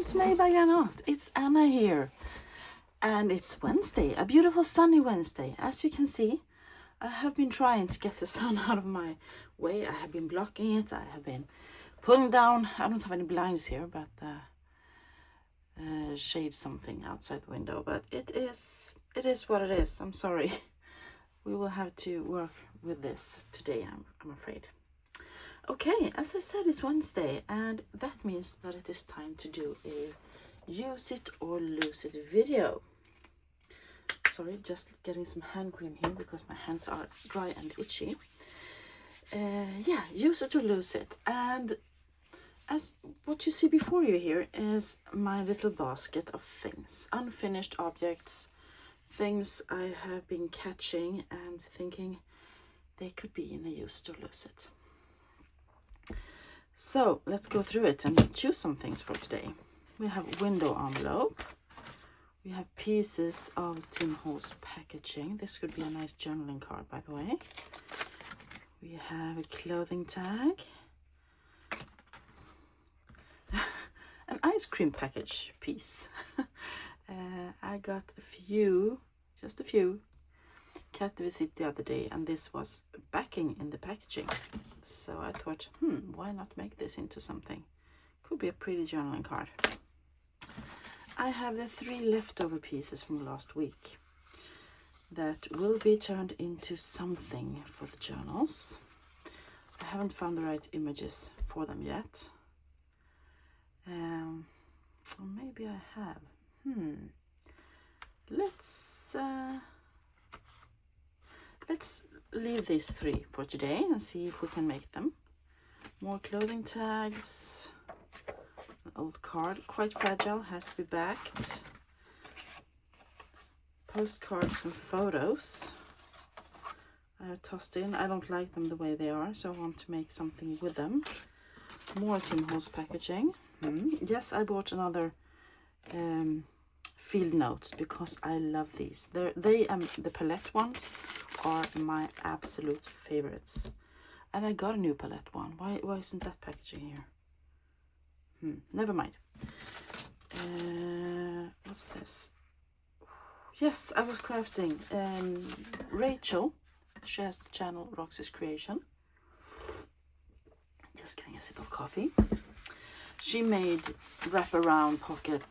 It's mig by Granat. It's Anna here. And it's Wednesday, a beautiful sunny Wednesday. As you can see, I have been trying to get the sun out of my way. I have been blocking it. I have been pulling down. I don't have any blinds here, but shade something outside the window. But it is what it is. I'm sorry. We will have to work with this today, I'm afraid. Okay, as I said, it's Wednesday, and that means that it is time to do a use it or lose it video. Sorry, just getting some hand cream here because my hands are dry and itchy. Yeah, use it or lose it. And as what you see before you here is my little basket of things, unfinished objects, things I have been catching and thinking they could be in a use it or lose it. So let's go through it and choose some things for today. We have window envelope. We have pieces of Tim Holtz packaging. This could be a nice journaling card, by the way. We have a clothing tag. An ice cream package piece. I got just a few, cat visit the other day, and this was backing in the packaging. So I thought, why not make this into something? Could be a pretty journaling card. I have the 3 leftover pieces from last week that will be turned into something for the journals. I haven't found the right images for them yet. Or maybe I have. Let's leave these 3 for today and see if we can make them. More clothing tags. An old card, quite fragile, has to be backed. Postcards and photos. I have tossed in. I don't like them the way they are, so I want to make something with them. More Tim Holtz packaging. Yes, I bought another field notes because I love these. The palette ones are my absolute favorites. And I got a new palette one. Why isn't that packaging here? Never mind. What's this? Yes, I was crafting. Rachel, she has the channel Roxy's Creation. Just getting a sip of coffee. She made wraparound pocket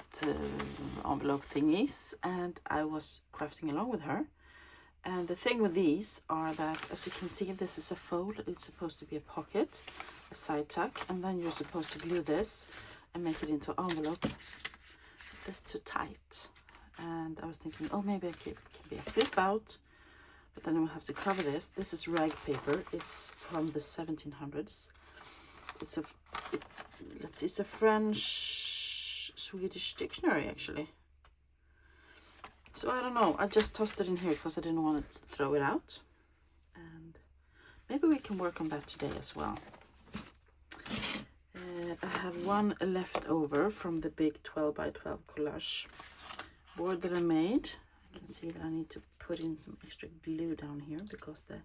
envelope thingies, and I was crafting along with her. And the thing with these are that, as you can see, this is a fold. It's supposed to be a pocket, a side tuck, and then you're supposed to glue this and make it into an envelope. This too tight. And I was thinking, oh, maybe it can be a flip out, but then we'll have to cover this. This is rag paper. It's from the 1700s. It's a French-Swedish dictionary, actually. So I don't know, I just tossed it in here because I didn't want to throw it out. And maybe we can work on that today as well. I have one left over from the big 12 by 12 collage board that I made. I can see that I need to put in some extra glue down here because the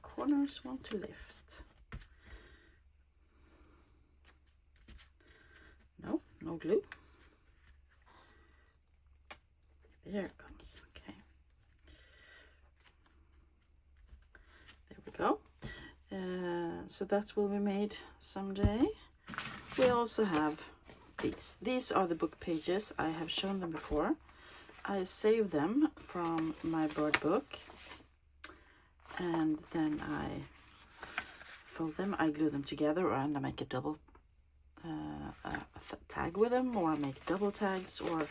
corners want to lift. No glue. There it comes. Okay. There we go. So that will be made someday. We also have these. These are the book pages. I have shown them before. I saved them from my bird book. And then I fold them. I glue them together, and I make a double tag with them, or I make double tags, or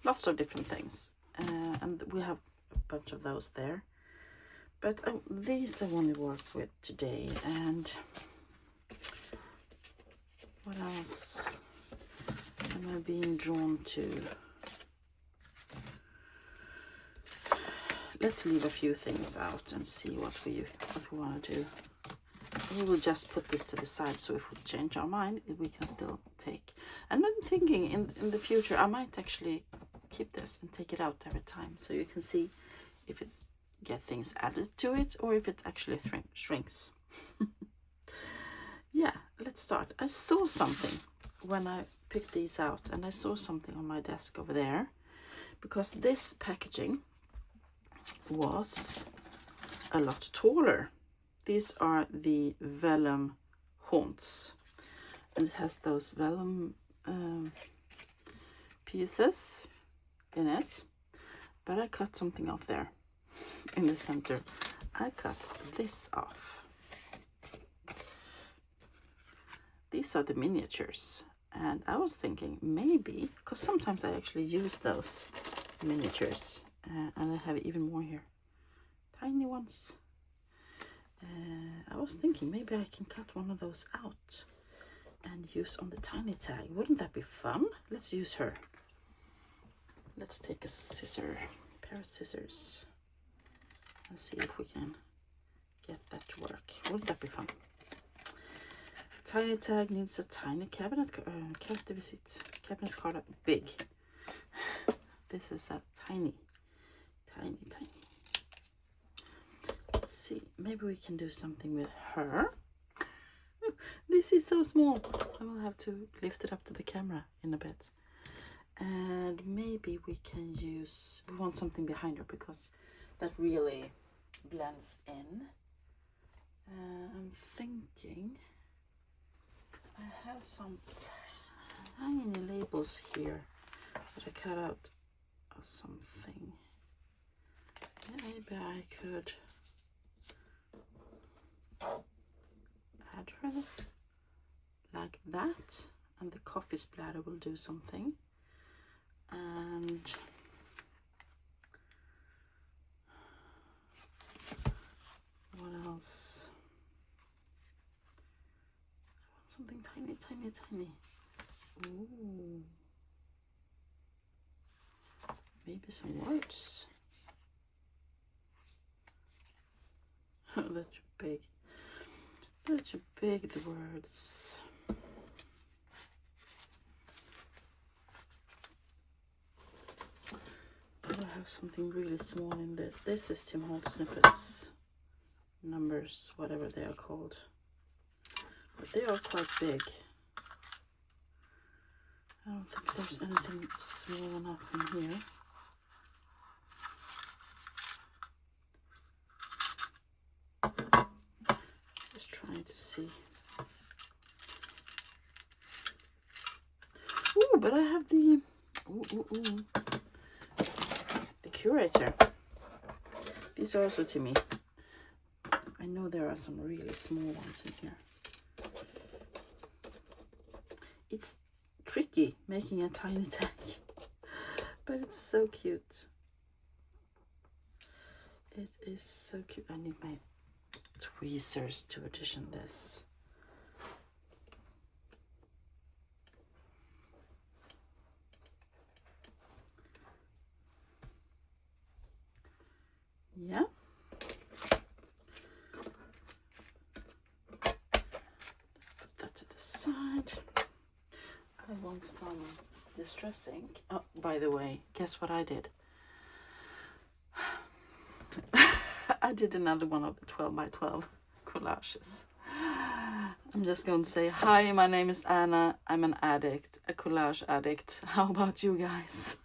lots of different things. And we have a bunch of those there. But these I want to work with today. And what else am I being drawn to? Let's leave a few things out and see what we want to do. We will just put this to the side, so if we change our mind, we can still take. And I'm thinking in the future, I might actually keep this and take it out every time, so you can see if it's get things added to it or if it actually shrinks. Yeah, let's start. I saw something when I picked these out, and I saw something on my desk over there, because this packaging was a lot taller. These are the vellum haunts, and it has those vellum pieces in it, but I cut something off there in the center. I cut this off. These are the miniatures, and I was thinking maybe, because sometimes I actually use those miniatures, and I have even more here, tiny ones. I was thinking maybe I can cut one of those out and use on the tiny tag. Wouldn't that be fun? Let's use her. Let's take a pair of scissors, and see if we can get that to work. Wouldn't that be fun? Tiny tag needs a tiny cabinet card, big. This is a tiny. Let's see, maybe we can do something with her. This is so small. I will have to lift it up to the camera in a bit. And maybe we want something behind her, because that really blends in. I'm thinking I have some tiny labels here that I cut out of something. Maybe I could add her like that, and the coffee splatter will do something. And what else? I want something tiny. Ooh. Maybe some words. That's big. That's big, the words. Do I have something really small in this? This is Tim Holtz snippets. Numbers, whatever they are called. But they are quite big. I don't think there's anything small enough in here. Just trying to see. Ooh, but I have the the curator. These are also to me. I know there are some really small ones in here. It's tricky making a tiny tag, but it's so cute. It is so cute. I need my tweezers to addition this. Yeah. Put that to the side. I want some distress ink. Oh, by the way, guess what I did? I did another one of the 12 by 12 collages. I'm just going to say, hi, my name is Anna. I'm an addict, a collage addict. How about you guys?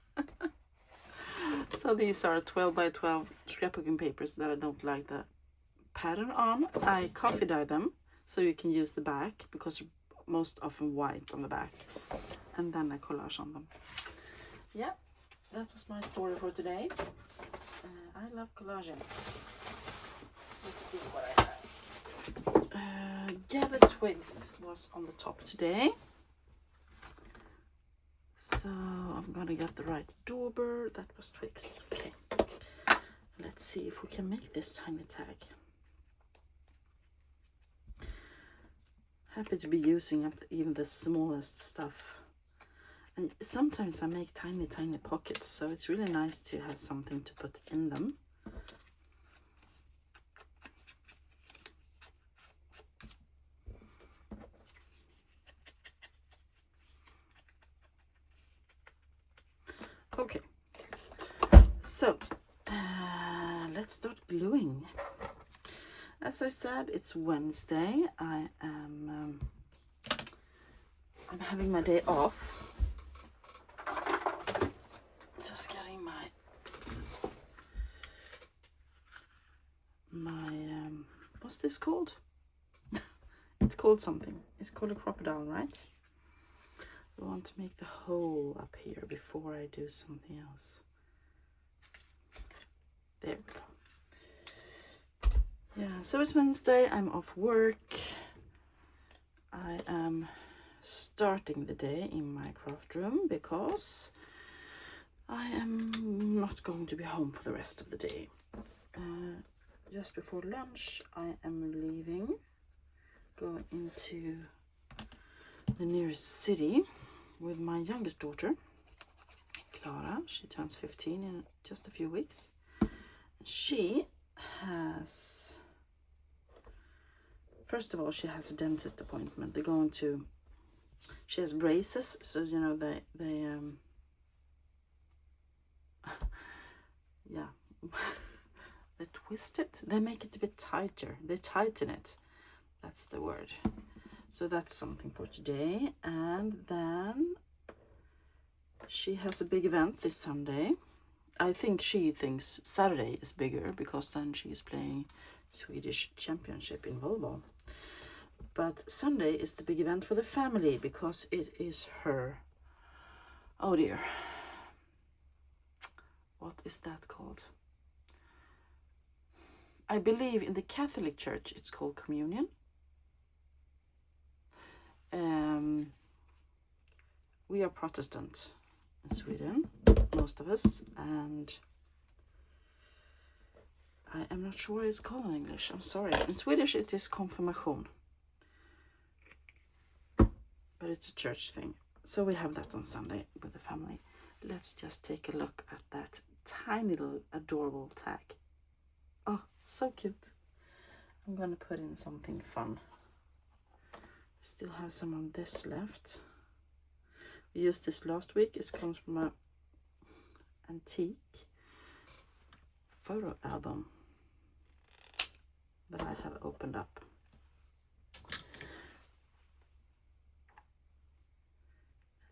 So these are 12 by 12 scrapbooking papers that I don't like the pattern on. I coffee dye them so you can use the back, because most often white on the back. And then I collage on them. Yeah, that was my story for today. I love collaging. Let's see what I have. Gather Twigs was on the top today. So I'm gonna get the right dauber. That was Twigs. Okay. Let's see if we can make this tiny tag. Happy to be using up even the smallest stuff. And sometimes I make tiny pockets, so it's really nice to have something to put in them. Okay, so let's start gluing. As I said, it's Wednesday. I am I'm having my day off. Just getting my what's this called? It's called something. It's called a crocodile, right? I want to make the hole up here before I do something else. There we go. Yeah, so it's Wednesday. I'm off work. I am starting the day in my craft room because I am not going to be home for the rest of the day. Just before lunch, I am leaving, going into the nearest city with my youngest daughter, Clara. She turns 15 in just a few weeks. She has, first of all, she has a dentist appointment. They're going to, she has braces, so you know they yeah. They twist it, they make it a bit tighter, they tighten it, that's the word. So that's something for today. And then she has a big event this Sunday. I think she thinks Saturday is bigger because then she is playing Swedish championship in volleyball. But Sunday is the big event for the family because it is her, oh dear, what is that called? I believe in the Catholic Church it's called communion. We are Protestant in Sweden, most of us, and I am not sure what it's called in English. I'm sorry. In Swedish it is konfirmation, but it's a church thing. So we have that on Sunday with the family. Let's just take a look at that tiny little adorable tag. Oh, so cute. I'm gonna put in something fun. Still have some of this left. We used this last week. It comes from an antique photo album that I have opened up.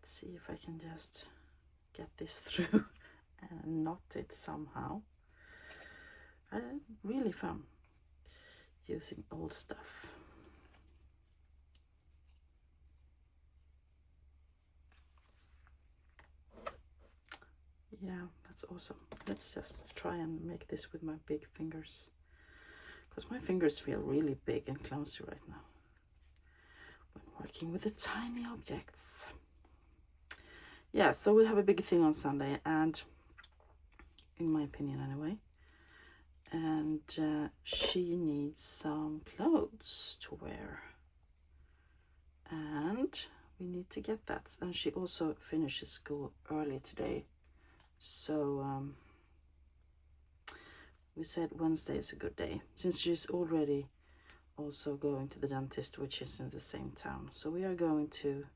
Let's see if I can just get this through and knot it somehow. Really fun using old stuff. Yeah, that's awesome. Let's just try and make this with my big fingers, because my fingers feel really big and clumsy right now when working with the tiny objects. Yeah, so we have a big thing on Sunday, and in my opinion anyway, and she needs some clothes to wear, and we need to get that. And she also finishes school early today, so we said Wednesday is a good day, since she's already also going to the dentist, which is in the same town. So we are going to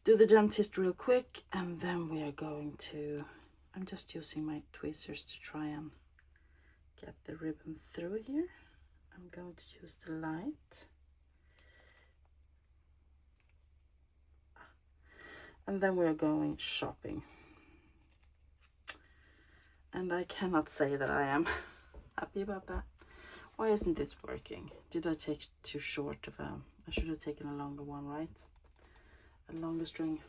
do the dentist real quick, and then we are going to, I'm just using my tweezers to try and get the ribbon through here. I'm going to use the light. And then we're going shopping. And I cannot say that I am happy about that. Why isn't this working? Did I take too short of a, I should have taken a longer one, right? A longer string.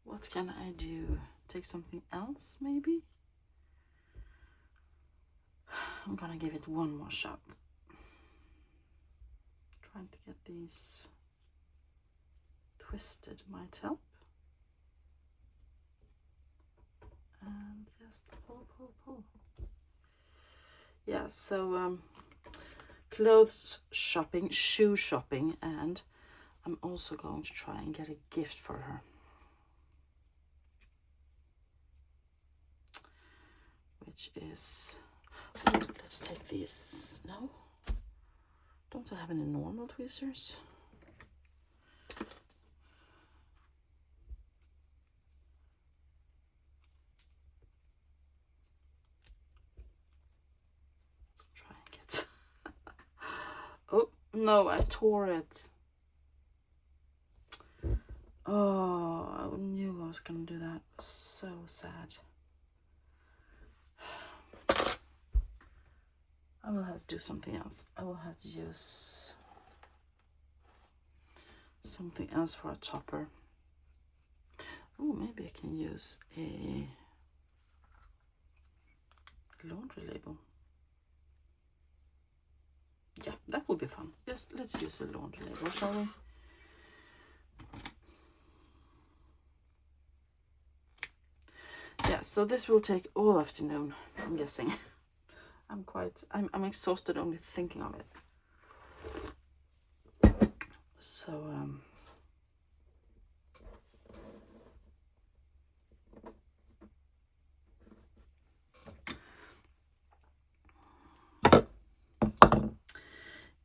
What can I do? Take something else, maybe? I'm gonna give it one more shot. Trying to get these twisted might help. And just pull. Yeah, so clothes shopping, shoe shopping, and I'm also going to try and get a gift for her. Which is, let's take these. No? Don't I have any normal tweezers? Let's try and get... Oh, No, I tore it. Oh, I knew I was gonna do that. So sad. I will have to do something else. I will have to use something else for a topper. Oh, maybe I can use a laundry label. Yeah, that will be fun. Yes, let's use a laundry label, shall we? Yeah, so this will take all afternoon, I'm guessing. I'm exhausted only thinking of it. So,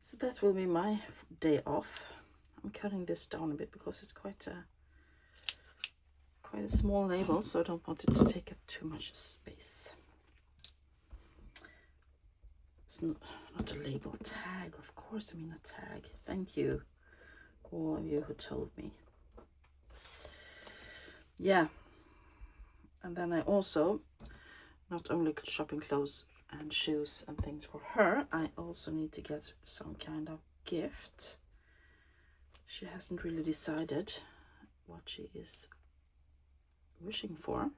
so that will be my day off. I'm cutting this down a bit because it's quite a small label, so I don't want it to take up too much space. It's not a label, tag, of course. I mean a tag. Thank you, all of you who told me. Yeah, and then I also not only shopping clothes and shoes and things for her, I also need to get some kind of gift. She hasn't really decided what she is wishing for.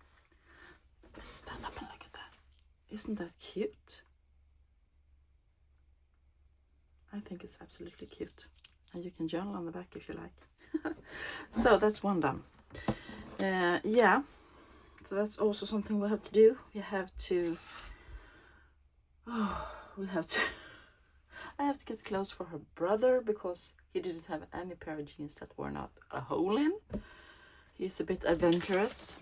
Let's stand up and look at that. Isn't that cute? I think it's absolutely cute. And you can journal on the back if you like. So that's one done. Yeah, so that's also something we have to do. We have to I have to get clothes for her brother because he didn't have any pair of jeans that were not a hole in. He's a bit adventurous,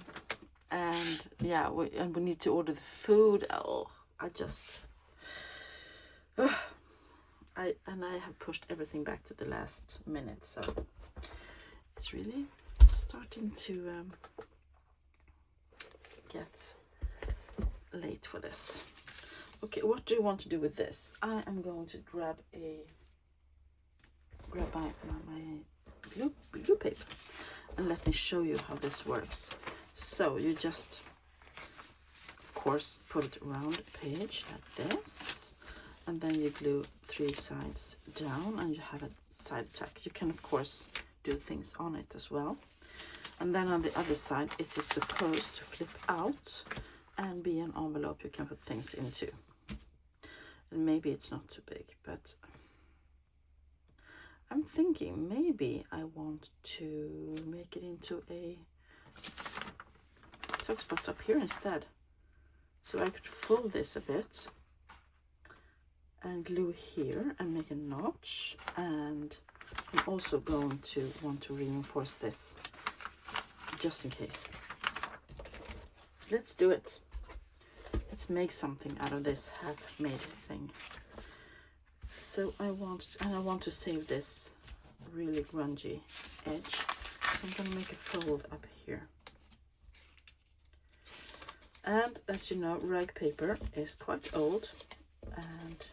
and yeah, we need to order the food. Oh, I have pushed everything back to the last minute, so it's really starting to get late for this. Okay, what do you want to do with this? I am going to grab my glue paper, and let me show you how this works. So you just, of course, put it around the page like this, and then you glue 3 sides down, and you have a side tack. You can, of course, do things on it as well. And then on the other side, it is supposed to flip out and be an envelope you can put things into. And maybe it's not too big, but I'm thinking maybe I want to make it into a tuck spot up here instead. So I could fold this a bit and glue here and make a notch, and I'm also going to want to reinforce this just in case. Let's do it. Let's make something out of this half-made thing. So I want to save this really grungy edge. So I'm going to make a fold up here. And as you know, rag paper is quite old, and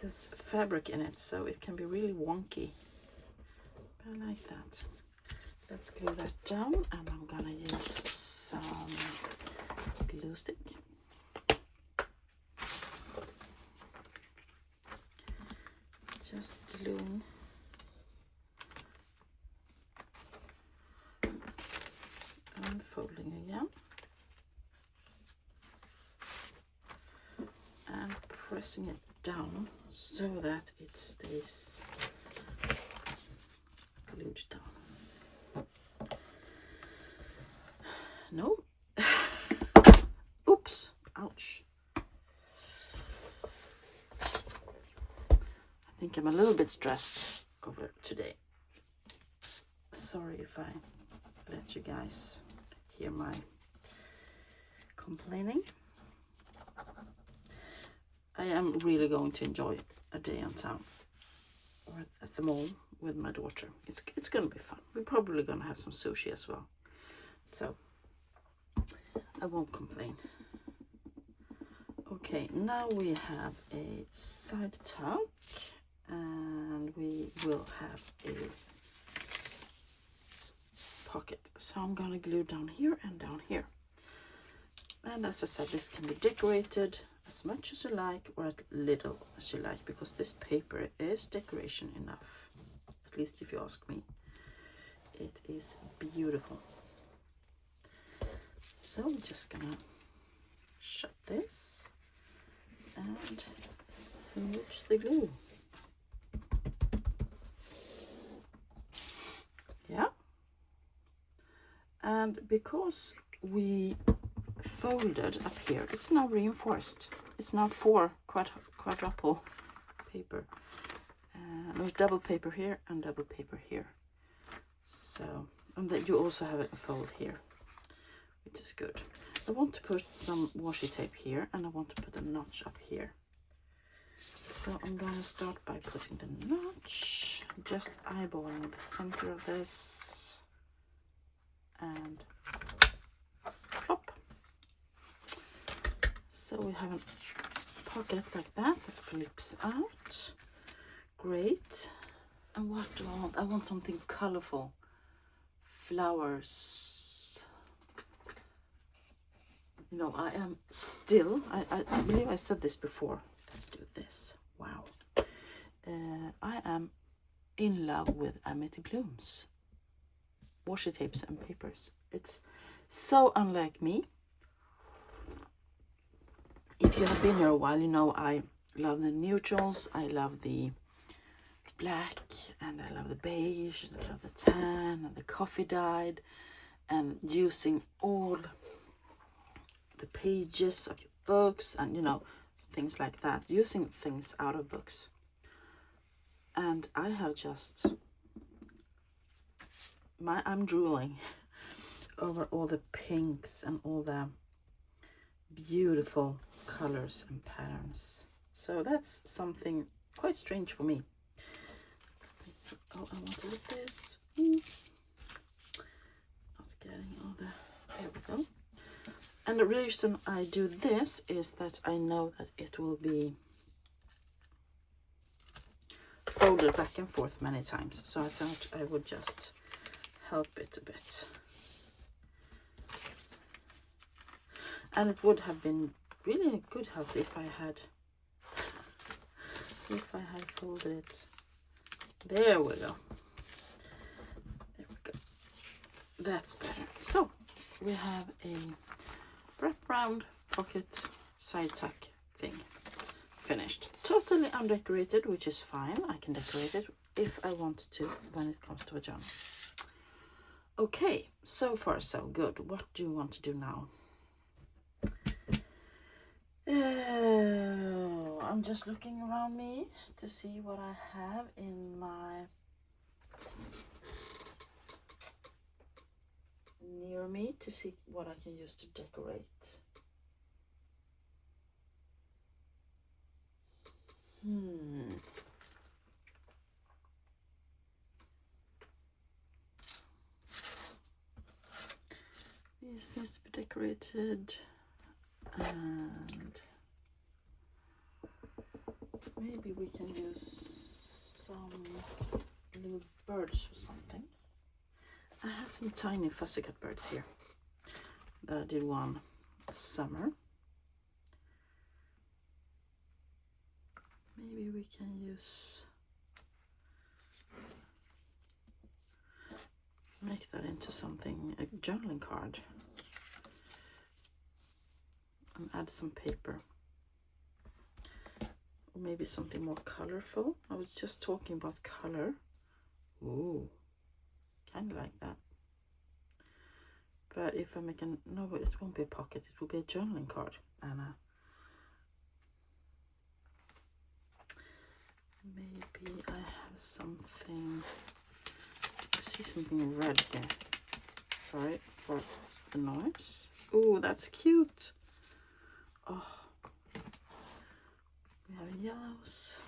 there's fabric in it, so it can be really wonky. But I like that. Let's glue that down, and I'm gonna use some glue stick. Just gluing and folding again, and pressing it down so that it stays glued down. No. Oops. Ouch. I think I'm a little bit stressed over today. Sorry if I let you guys hear my complaining. I am really going to enjoy a day on town or at the mall with my daughter. It's going to be fun. We're probably going to have some sushi as well. So I won't complain. Okay, now we have a side tuck, and and we will have a pocket. So I'm gonna glue down here and down here. And as I said, this can be decorated as much as you like or as little as you like, because this paper is decoration enough, at least if you ask me. It is beautiful. So I'm just gonna shut this and smooch the glue. Yeah. And because we folded up here, it's now reinforced. It's now 4 quadruple paper. No, double paper here and double paper here. So, and then you also have a fold here, which is good. I want to put some washi tape here, and I want to put a notch up here. So I'm going to start by putting the notch, just eyeballing the center of this, and plop. So we have a pocket like that flips out. Great. And what do I want? I want something colorful. Flowers. You know, I am still, I believe I said this before. Let's do this. Wow. I am in love with Amity Blooms washi tapes and papers. It's so unlike me. If you have been here a while, you know I love the neutrals, I love the black, and I love the beige, and I love the tan, and the coffee dyed, and using all the pages of your books, and you know, things like that, using things out of books. And I have just, I'm drooling over all the pinks and all the beautiful colors and patterns. So that's something quite strange for me. Let's see. Oh, I want to look this. Not getting all the, there we go. And the reason I do this is that I know that it will be folded back and forth many times. So I thought I would just help it a bit. And it would have been really a good help if I had folded it. There we go. There we go. That's better. So we have a wrap round pocket side tuck thing finished. Totally undecorated, which is fine. I can decorate it if I want to when it comes to a journal. Okay, so far so good. What do you want to do now? I'm just looking around me to see what I have in my near me to see what I can use to decorate. This needs to be decorated, and maybe we can use some little birds or something. I have some tiny fussy cut birds here that I did one summer. Maybe we can make that into something, a journaling card, and add some paper. Or maybe something more colorful. I was just talking about color. Ooh, kind of like that. But if I make no, but it won't be a pocket, it will be a journaling card, Anna. Maybe I have something, I see something red here. Sorry for the noise. Oh, that's cute. Oh, we have yellows.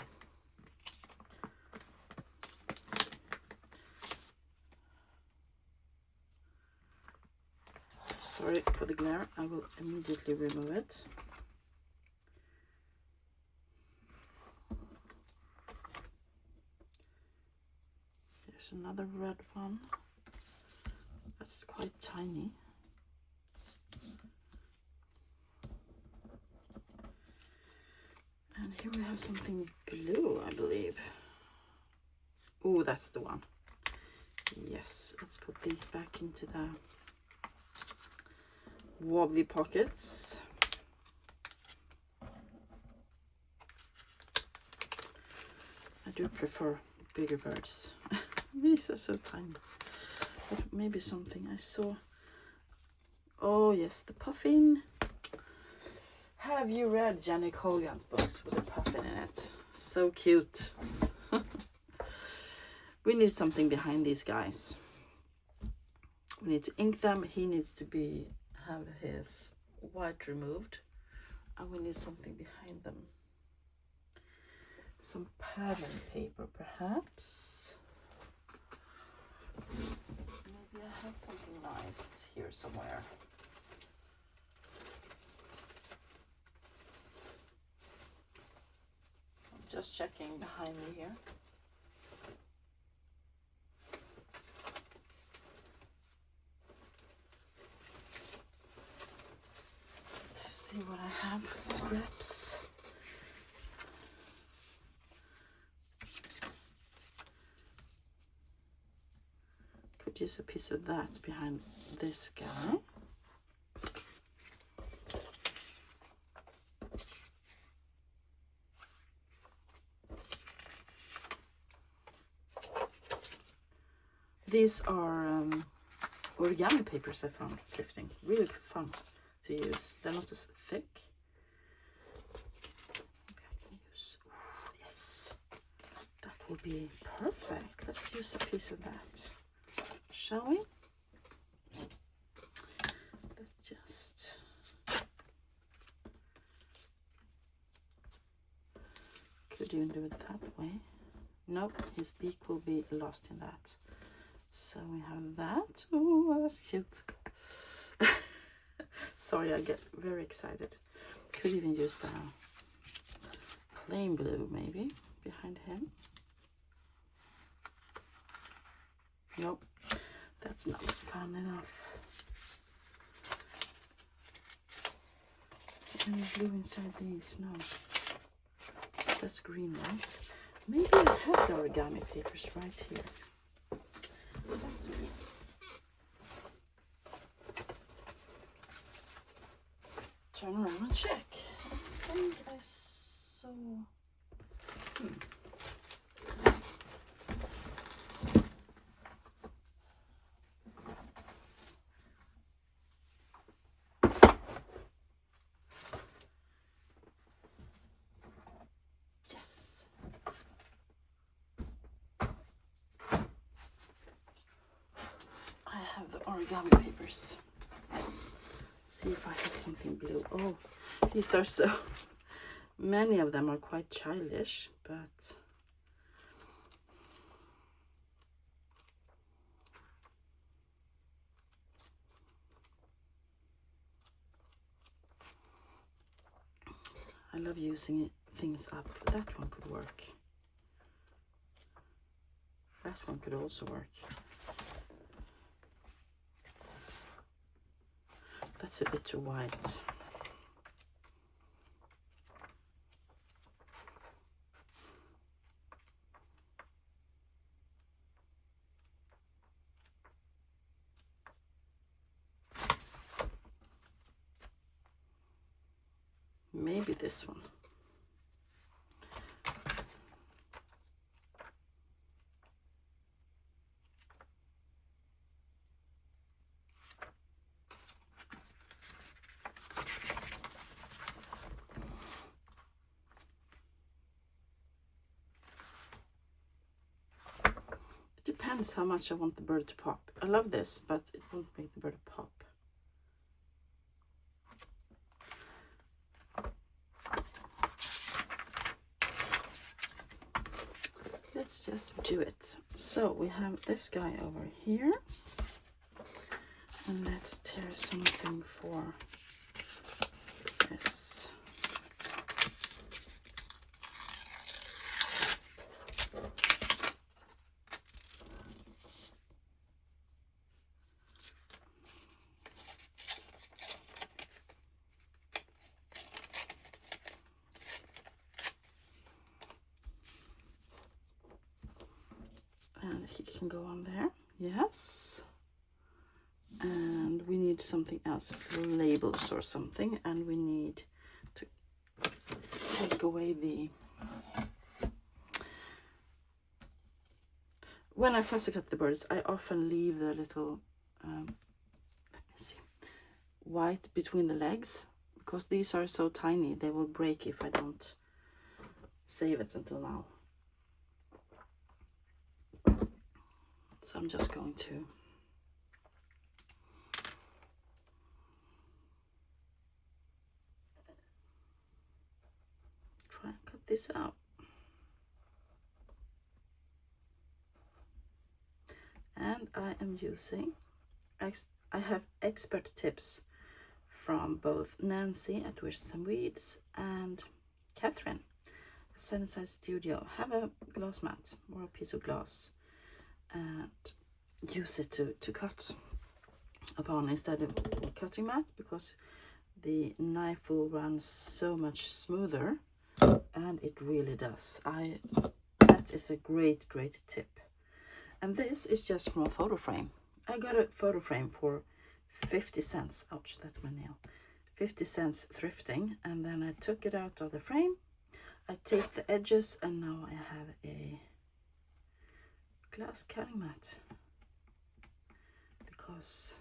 Sorry for the glare, I will immediately remove it. Here's another red one. That's quite tiny. And here we have something blue, I believe. Oh, that's the one. Yes, let's put these back into the wobbly pockets. I do prefer bigger birds. These are so tiny. But maybe something I saw. Oh yes, the puffin. Have you read Jenny Colgan's books with a puffin in it? So cute. We need something behind these guys. We need to ink them. He needs to have his white removed. And we need something behind them. Some pattern paper, perhaps. Maybe I have something nice here somewhere. I'm just checking behind me here. To see what I have. Scraps. Could use a piece of that behind this guy. These are origami papers I found thrifting. Really fun to use. They're not as thick. Maybe I can use. Ooh, yes, that will be perfect. Let's use a piece of that, shall we? Let's just. Could even do it that way. Nope, his beak will be lost in that. So we have that. Oh, that's cute. Sorry, I get very excited. Could even use the plain blue maybe behind him. Nope, that's not fun enough. Any blue inside these? No. That's green, right? Maybe I have the origami papers right here. Turn around and check. I think I saw. Yes. I have the origami papers. See if I have something blue. Oh, these are so many of them are quite childish, but I love using things up. That one could work. That one could also work. That's a bit too white. Maybe this one. Depends how much I want the bird to pop. I love this, but it won't make the bird pop. Let's just do it. So we have this guy over here. And let's tear something for this. he can go on there. Yes. And we need something else, labels or something, and we need to take away the... When I fussy cut the birds, I often leave the little, let me see, white between the legs, because these are so tiny, they will break if I don't save it until now. So I'm just going to try and cut this out. And I am using, I have expert tips from both Nancy at Wishes and Weeds and Catherine at Sunnyside Studio. Have a glass mat or a piece of glass and use it to cut upon instead of a cutting mat, because the knife will run so much smoother, and it really does. That is a great tip. And this is just from a photo frame. I got a photo frame for 50 cents. Ouch, that's my nail. 50 cents thrifting. And then I took it out of the frame. I taped the edges, and now I have a glass cutting mat. Because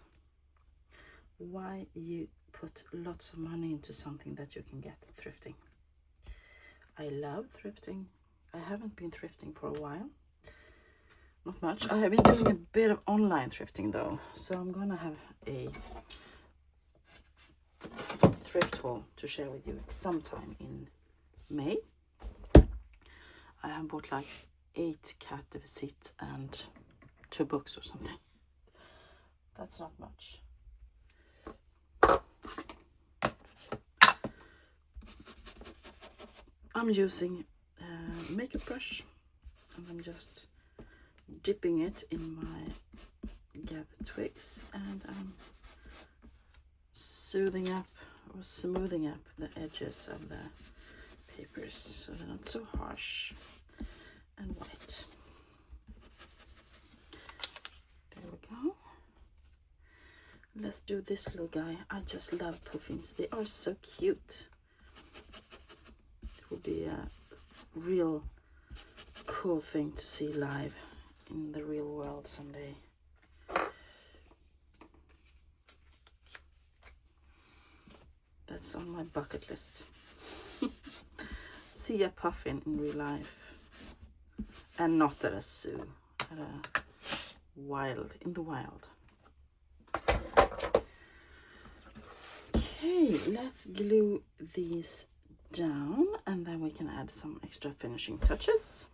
why you put lots of money into something that you can get thrifting? I love thrifting. I haven't been thrifting for a while. Not much. I have been doing a bit of online thrifting though, so I'm gonna have a thrift haul to share with you sometime in May. I have bought like 8 carte de visite and 2 books or something. That's not much. I'm using a makeup brush, and I'm just dipping it in my gather twigs, and I'm smoothing up the edges of the papers so they're not so harsh and white. There we go. Let's do this little guy. I just love puffins. They are so cute. It would be a real cool thing to see live in the real world someday. That's on my bucket list. See a puffin in real life, and not at a zoo, at a in the wild. Okay, let's glue these down, and then we can add some extra finishing touches.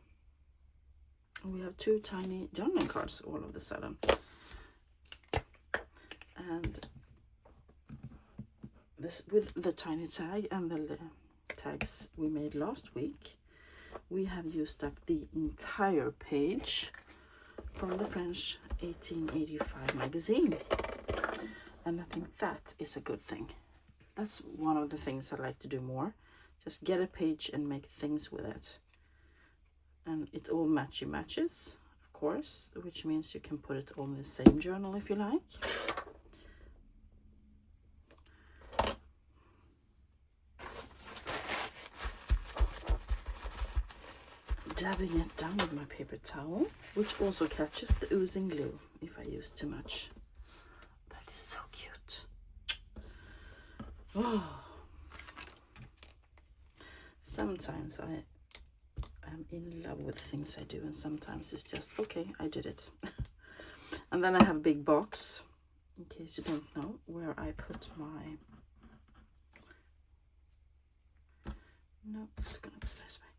We have 2 tiny journaling cards all of a sudden, and this with the tiny tag and the tags we made last week. We have used up the entire page from the French 1885 magazine, and I think that is a good thing. That's one of the things I like to do more. Just get a page and make things with it. And it all matches, of course, which means you can put it on the same journal if you like. Dabbing it down with my paper towel, which also catches the oozing glue if I use too much. That is so cute. Oh. Sometimes I am in love with things I do, and sometimes it's just, okay, I did it. And then I have a big box, in case you don't know, where I put my... No, it's gonna go this way.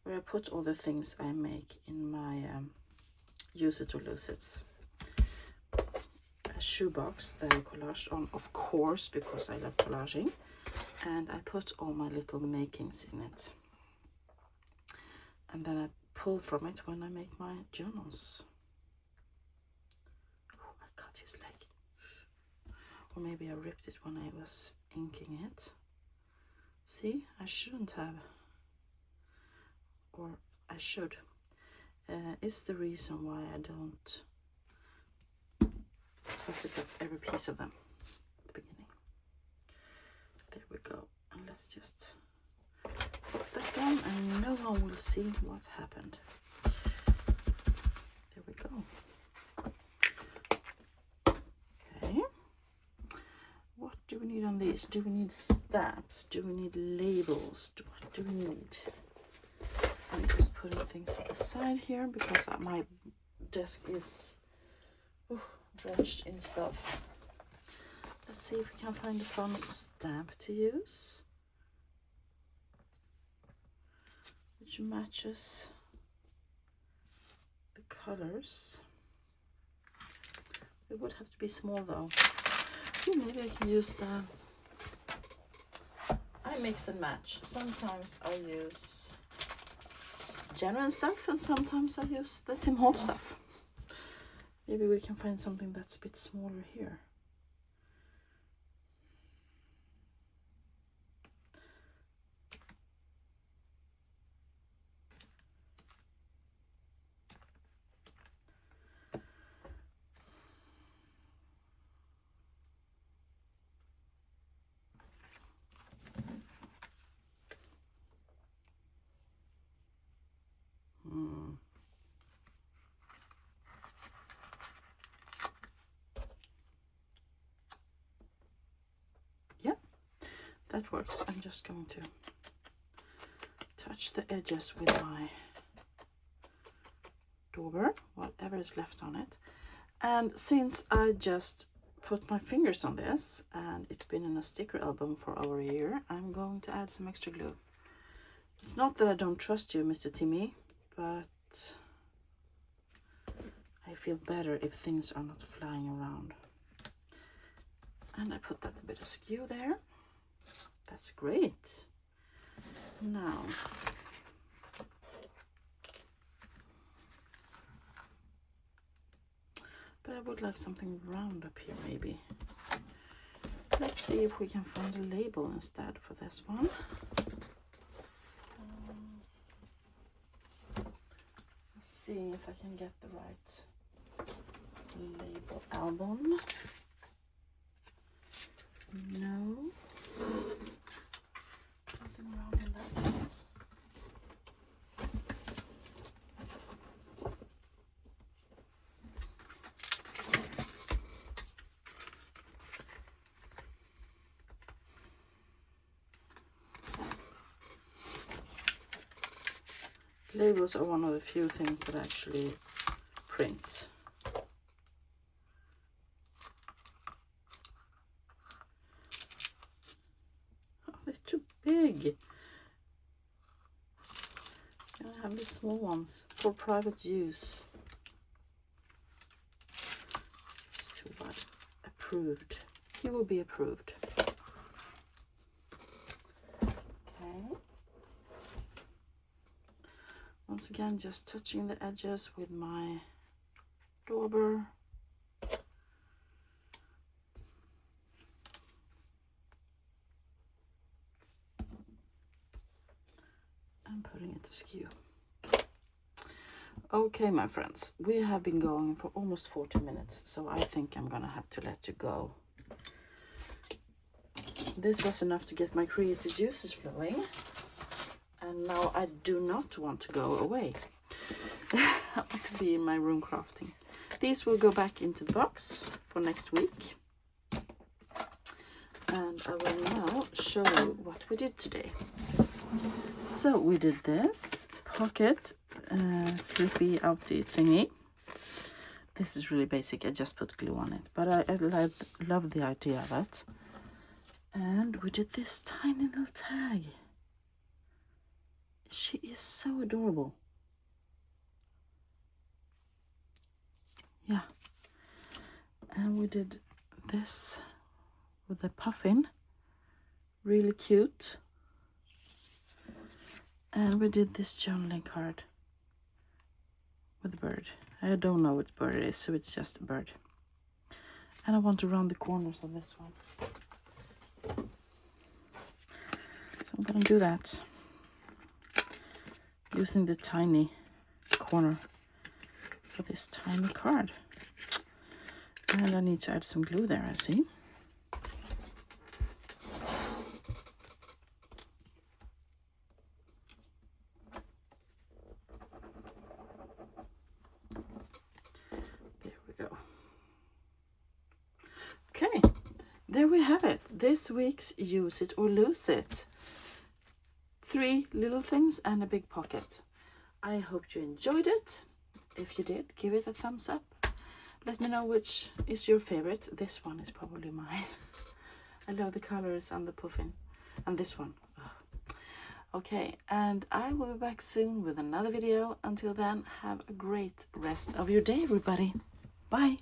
Where I put all the things I make in my use it or lose it shoebox that I collaged on, of course, because I love collaging. And I put all my little makings in it. And then I pull from it when I make my journals. Oh, I cut his leg. Or maybe I ripped it when I was inking it. See, I shouldn't have. Or I should. is the reason why I don't fuss about every piece of them at the beginning. There we go. And let's just put that down and no one will see what happened. There we go. Okay. What do we need on these? Do we need stamps? Do we need labels? What do we need? I'm just putting things to the side here because my desk is drenched in stuff. Let's see if we can find a fun stamp to use which matches the colors. It would have to be small though. Ooh, maybe I can use I mix and match. Sometimes I use genuine stuff and sometimes I use the Tim Holtz stuff. Maybe we can find something that's a bit smaller here. That works. I'm just going to touch the edges with my dauber, whatever is left on it. And since I just put my fingers on this and it's been in a sticker album for over a year, I'm going to add some extra glue. It's not that I don't trust you, Mr. Timmy, but I feel better if things are not flying around. And I put that a bit askew there. That's great. Now, but I would like something round up here maybe. Let's see if we can find a label instead for this one. Let's see if I can get the right label album. No. Nothing wrong with that. Labels are one of the few things that I actually print. Big. I have the small ones for private use. It's too bad. Approved. He will be approved. Okay. Once again, just touching the edges with my dauber. Putting it askew. Okay, my friends, we have been going for almost 40 minutes, so I think I'm gonna have to let you go. This was enough to get my creative juices flowing, and now I do not want to go away. I want to be in my room crafting. These will go back into the box for next week, and I will now show you what we did today. So we did this pocket flippy outy thingy. This is really basic. I just put glue on it, but I love the idea of it. And we did this tiny little tag. She is so adorable. Yeah. And we did this with the puffin. Really cute. And we did this journaling card with a bird. I don't know what bird it is, so it's just a bird. And I want to round the corners of this one. So I'm gonna do that using the tiny corner for this tiny card. And I need to add some glue there, I see. There we go. Okay, there we have it. This week's Use It or Lose It. 3 little things and a big pocket. I hope you enjoyed it. If you did, give it a thumbs up. Let me know which is your favorite. This one is probably mine. I love the colors and the puffin. And this one. Ugh. Okay, and I will be back soon with another video. Until then, have a great rest of your day, everybody. Bye.